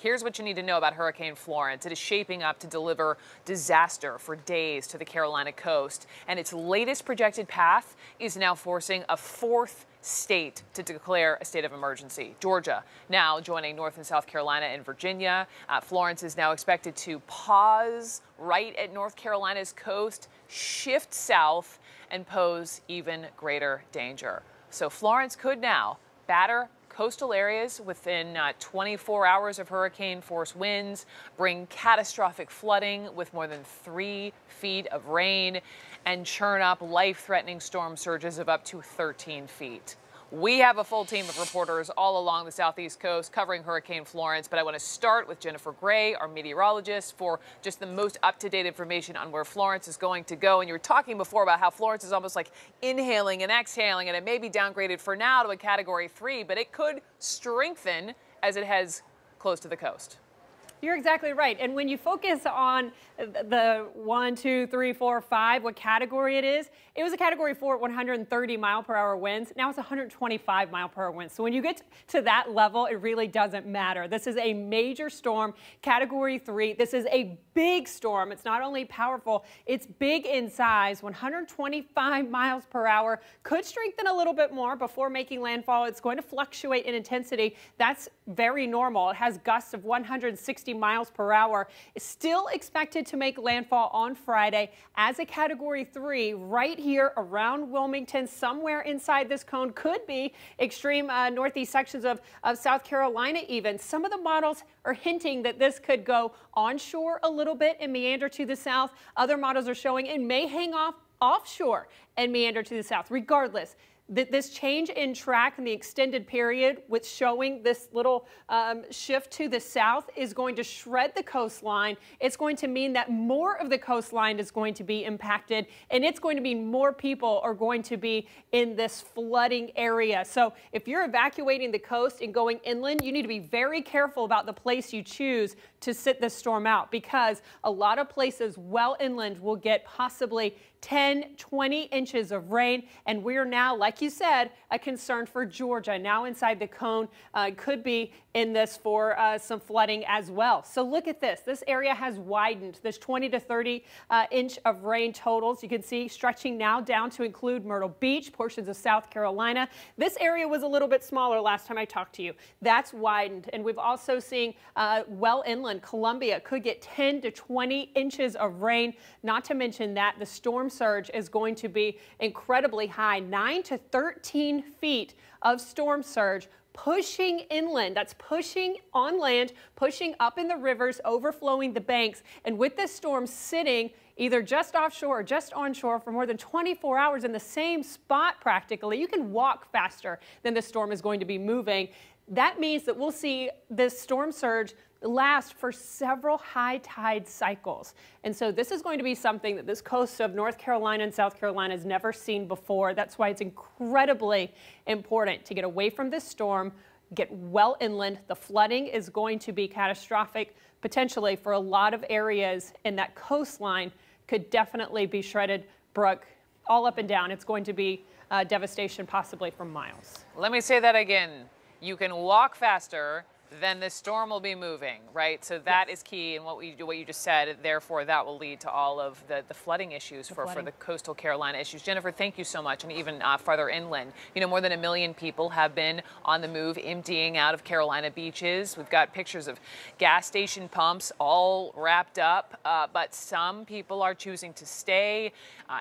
Here's what you need to know about Hurricane Florence. It is shaping up to deliver disaster for days to the Carolina coast, and its latest projected path is now forcing a fourth state to declare a state of emergency. Georgia now joining North and South Carolina and Virginia. Florence is now expected to pause right at North Carolina's coast, shift south, and pose even greater danger. So Florence could now batter coastal areas within 24 hours of hurricane force winds, bring catastrophic flooding with more than 3 feet of rain, and churn up life-threatening storm surges of up to 13 feet. We have a full team of reporters all along the southeast coast covering Hurricane Florence, but I want to start with Jennifer Gray, our meteorologist, for just the most up-to-date information on where Florence is going to go. And you were talking before about how Florence is almost like inhaling and exhaling, and it may be downgraded for now to a Category 3, but it could strengthen as it heads close to the coast. You're exactly right. And when you focus on the 1, 2, 3, 4, 5, what category it is, it was a Category 4 at 130 mile per hour winds. Now it's 125 mile per hour winds. So when you get to that level, it really doesn't matter. This is a major storm, Category 3. This is a big storm. It's not only powerful, it's big in size. 125 miles per hour could strengthen a little bit more before making landfall. It's going to fluctuate in intensity. That's very normal. It has gusts of 160 miles per hour. It's still expected to make landfall on Friday as a Category 3 right here around Wilmington. Somewhere inside this cone could be extreme northeast sections of South Carolina even. Some of the models are hinting that this could go onshore a little bit and meander to the south. Other models are showing it may hang off offshore and meander to the south. Regardless, this change in track in the extended period with showing this little shift to the south is going to shred the coastline. It's going to mean that more of the coastline is going to be impacted, and it's going to mean more people are going to be in this flooding area. So if you're evacuating the coast and going inland, you need to be very careful about the place you choose to sit this storm out, because a lot of places well inland will get possibly 10, 20 inches of rain. And we're now, like you said, a concern for Georgia. Now inside the cone, could be in this for some flooding as well. So look at this. This area has widened. There's 20 to 30 inch of rain totals. You can see stretching now down to include Myrtle Beach, portions of South Carolina. This area was a little bit smaller last time I talked to you. That's widened. And we've also seen well inland, Columbia could get 10 to 20 inches of rain. Not to mention that the storm surge is going to be incredibly high, 9 to 13 feet of storm surge pushing inland. That's pushing on land, pushing up in the rivers, overflowing the banks. And with this storm sitting either just offshore or just onshore for more than 24 hours in the same spot practically, you can walk faster than the storm is going to be moving. That means that we'll see this storm surge last for several high tide cycles. And so this is going to be something that this coast of North Carolina and South Carolina has never seen before. That's why it's incredibly important to get away from this storm, get well inland. The flooding is going to be catastrophic potentially for a lot of areas, and that coastline could definitely be shredded, Brooke, all up and down. It's going to be devastation possibly for miles. Let me say that again. You can walk faster, then the storm will be moving, right? So that is key, and what you just said. Therefore, that will lead to all of the flooding issues for the coastal Carolina issues. Jennifer, thank you so much, and even farther inland. You know, more than 1 million people have been on the move, emptying out of Carolina beaches. We've got pictures of gas station pumps all wrapped up, but some people are choosing to stay,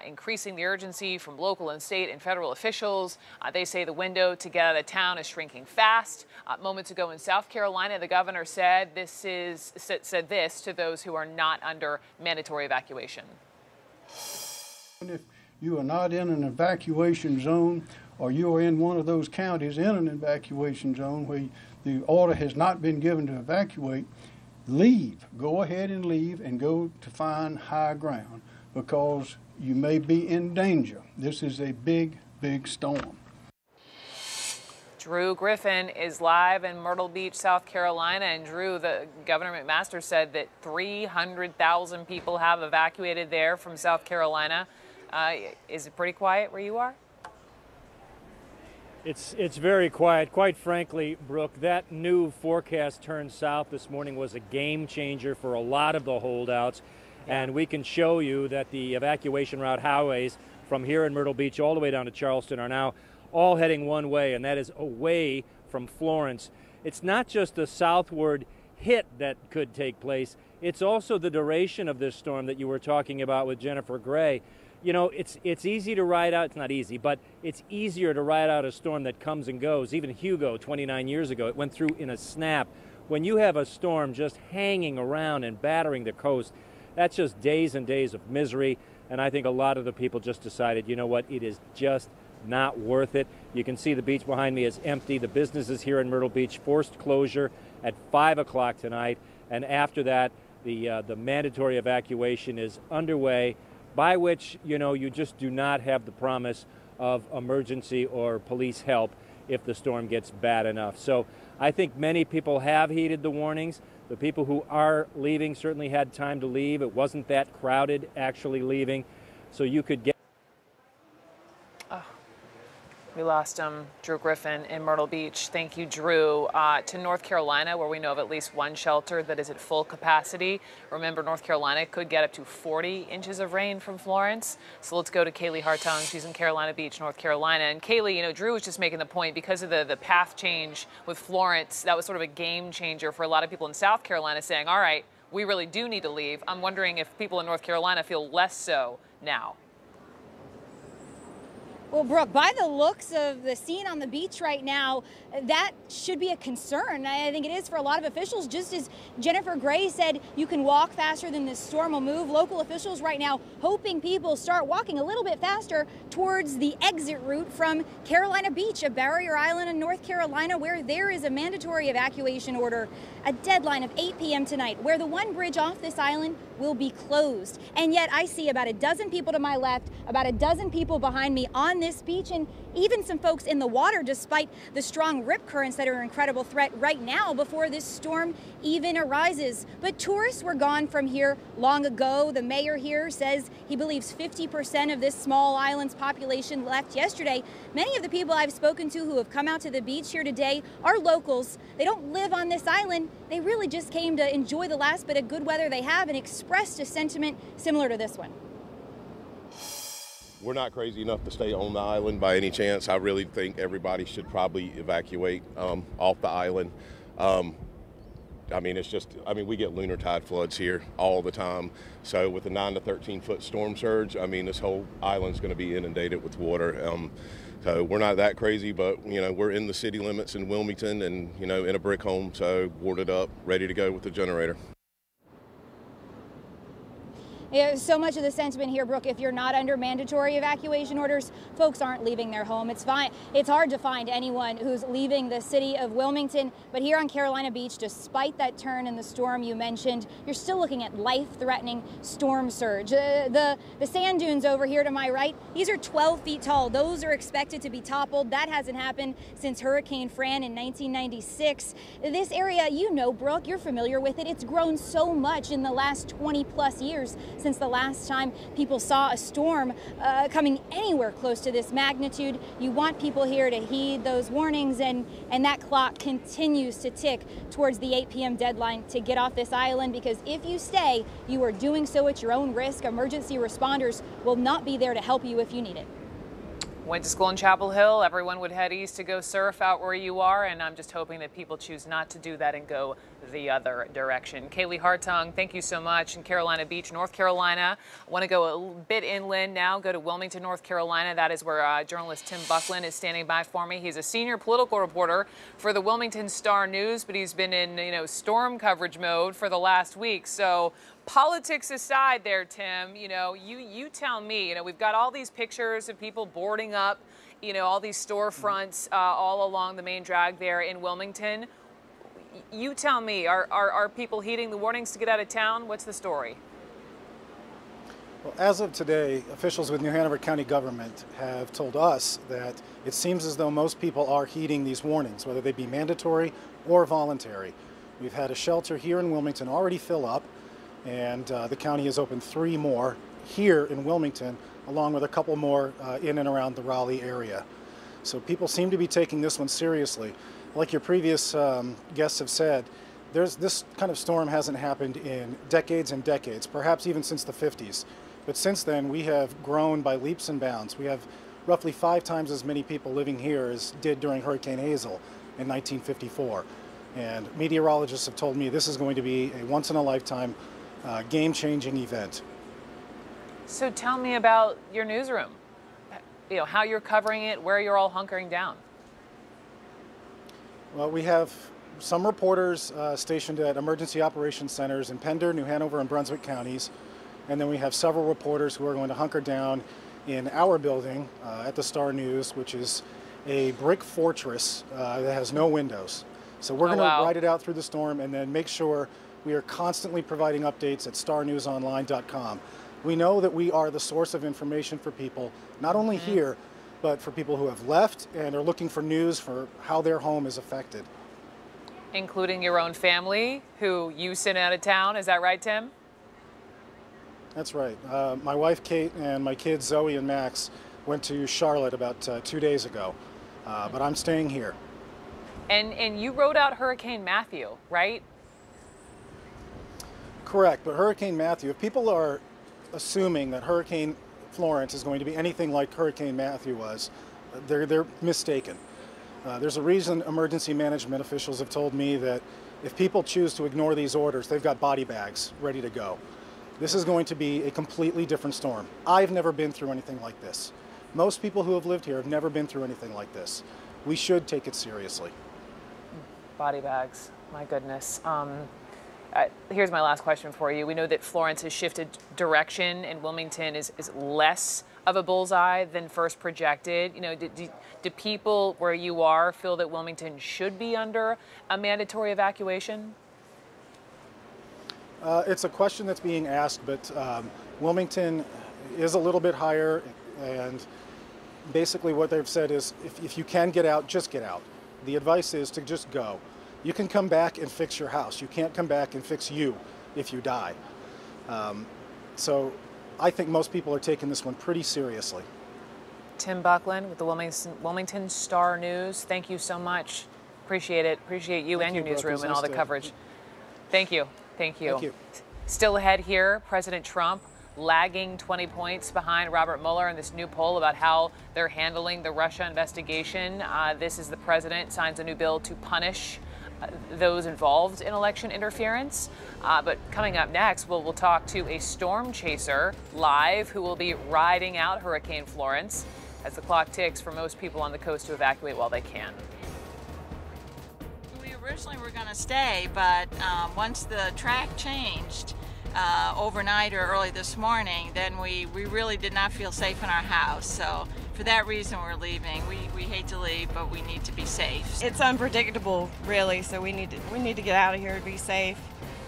increasing the urgency from local and state and federal officials. They say the window to get out of town is shrinking fast. Moments ago in South Carolina, the governor said this to those who are not under mandatory evacuation. And if you are not in an evacuation zone, or you are in one of those counties in an evacuation zone where the order has not been given to evacuate, leave. Go ahead and leave and go to find high ground, because you may be in danger. This is a big, big storm. Drew Griffin is live in Myrtle Beach, South Carolina. And Drew, the Governor McMaster said that 300,000 people have evacuated there from South Carolina. Is it pretty quiet where you are? It's very quiet. Quite frankly, Brooke, that new forecast turn south this morning was a game changer for a lot of the holdouts. Yeah. And we can show you that the evacuation route highways from here in Myrtle Beach all the way down to Charleston are now all heading one way, and that is away from Florence. It's not just the southward hit that could take place, it's also the duration of this storm that you were talking about with Jennifer Gray. You know, it's easy to ride out, it's not easy, but it's easier to ride out a storm that comes and goes. Even Hugo, 29 years ago, it went through in a snap. When you have a storm just hanging around and battering the coast, that's just days and days of misery, and I think a lot of the people just decided, you know what, it is just not worth it. You can see the beach behind me is empty. The businesses here in Myrtle Beach forced closure at 5 o'clock tonight, and after that, the mandatory evacuation is underway, by which, you know, you just do not have the promise of emergency or police help if the storm gets bad enough. So I think many people have heeded the warnings. The people who are leaving certainly had time to leave. It wasn't that crowded actually leaving, so you could get. We lost Drew Griffin in Myrtle Beach. Thank you, Drew. To North Carolina, where we know of at least one shelter that is at full capacity. Remember, North Carolina could get up to 40 inches of rain from Florence. So let's go to Kaylee Hartung. She's in Carolina Beach, North Carolina. And Kaylee, you know, Drew was just making the point because of the path change with Florence. That was sort of a game changer for a lot of people in South Carolina saying, all right, we really do need to leave. I'm wondering if people in North Carolina feel less so now. Well, Brooke, by the looks of the scene on the beach right now, that should be a concern. I think it is for a lot of officials. Just as Jennifer Gray said, you can walk faster than this storm will move. Local officials right now hoping people start walking a little bit faster towards the exit route from Carolina Beach, a barrier island in North Carolina where there is a mandatory evacuation order, a deadline of 8 p.m. tonight, where the one bridge off this island will be closed. And yet I see about a dozen people to my left, about a dozen people behind me on this beach, and even some folks in the water, despite the strong rip currents that are an incredible threat right now before this storm even arises. But tourists were gone from here long ago. The mayor here says he believes 50% of this small island's population left yesterday. Many of the people I've spoken to who have come out to the beach here today are locals. They don't live on this island. They really just came to enjoy the last bit of good weather they have and expressed a sentiment similar to this one. We're not crazy enough to stay on the island by any chance. I really think everybody should probably evacuate off the island. I mean, it's just, I mean, we get lunar tide floods here all the time. So with a 9 to 13 foot storm surge, I mean, this whole island's going to be inundated with water. So we're not that crazy, but, you know, we're in the city limits in Wilmington and, you know, in a brick home, so boarded up, ready to go with the generator. Yeah, so much of the sentiment here, Brooke, if you're not under mandatory evacuation orders, folks aren't leaving their home. It's fine. It's hard to find anyone who's leaving the city of Wilmington. But here on Carolina Beach, despite that turn in the storm you mentioned, you're still looking at life-threatening storm surge. The sand dunes over here to my right, these are 12 feet tall. Those are expected to be toppled. That hasn't happened since Hurricane Fran in 1996. This area, you know, Brooke, you're familiar with it. It's grown so much in the last 20 plus years since the last time people saw a storm coming anywhere close to this magnitude. You want people here to heed those warnings, and that clock continues to tick towards the 8 p.m. deadline to get off this island, because if you stay, you are doing so at your own risk. Emergency responders will not be there to help you if you need it. Went to school in Chapel Hill. Everyone would head east to go surf out where you are, and I'm just hoping that people choose not to do that and go the other direction. Kaylee Hartung, thank you so much. In Carolina Beach, North Carolina. I want to go a bit inland now, go to Wilmington, North Carolina. That is where journalist Tim Buckland is standing by for me. He's a senior political reporter for the Wilmington Star News, but he's been in, you know, storm coverage mode for the last week. So politics aside there, Tim, you know, you tell me, you know, we've got all these pictures of people boarding up, you know, all these storefronts all along the main drag there in Wilmington. You tell me, are people heeding the warnings to get out of town? What's the story? Well, as of today, officials with New Hanover County government have told us that it seems as though most people are heeding these warnings, whether they be mandatory or voluntary. We've had a shelter here in Wilmington already fill up, and the county has opened 3 more here in Wilmington, along with a couple more in and around the Raleigh area. So people seem to be taking this one seriously. Like your previous guests have said, this kind of storm hasn't happened in decades and decades, perhaps even since the 50s. But since then, we have grown by leaps and bounds. We have roughly 5 times as many people living here as did during Hurricane Hazel in 1954. And meteorologists have told me this is going to be a once-in-a-lifetime, game-changing event. So tell me about your newsroom. You know, how you're covering it, where you're all hunkering down. Well, we have some reporters stationed at emergency operations centers in Pender, New Hanover, and Brunswick counties. And then we have several reporters who are going to hunker down in our building at the Star News, which is a brick fortress that has no windows. So we're going to ride it out through the storm and then make sure we are constantly providing updates at starnewsonline.com. We know that we are the source of information for people, not only here, but for people who have left and are looking for news for how their home is affected. Including your own family, who you sent out of town, is that right, Tim? That's right. My wife, Kate, and my kids, Zoe and Max, went to Charlotte about 2 days ago, but I'm staying here. And you wrote out Hurricane Matthew, right? Correct, but Hurricane Matthew, if people are assuming that Hurricane Florence is going to be anything like Hurricane Matthew was, they're mistaken. There's a reason emergency management officials have told me that if people choose to ignore these orders, they've got body bags ready to go. This is going to be a completely different storm. I've never been through anything like this. Most people who have lived here have never been through anything like this. We should take it seriously. Body bags, my goodness. Here's my last question for you. We know that Florence has shifted direction and Wilmington is less of a bullseye than first projected. You know, do people where you are feel that Wilmington should be under a mandatory evacuation? It's a question that's being asked, but Wilmington is a little bit higher, and basically what they've said is if you can get out, just get out. The advice is to just go. You can come back and fix your house. You can't come back and fix you if you die. So I think most people are taking this one pretty seriously. Tim Buckland with the Wilmington Star News, thank you so much. Appreciate it. Appreciate you and your newsroom and all the coverage. Thank you. Thank you. Thank you. Still ahead here, President Trump lagging 20 points behind Robert Mueller in this new poll about how they're handling the Russia investigation. This is the president signs a new bill to punish those involved in election interference. But coming up next, we'll talk to a storm chaser live who will be riding out Hurricane Florence as the clock ticks for most people on the coast to evacuate while they can. We originally were going to stay, but once the track changed overnight or early this morning, then we really did not feel safe in our house. So for that reason, we're leaving. We hate to leave, but we need to be safe. It's unpredictable, really, so we need to get out of here to be safe.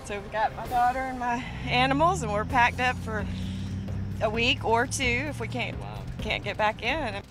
So we've got my daughter and my animals, and we're packed up for a week or two if we can't get back in.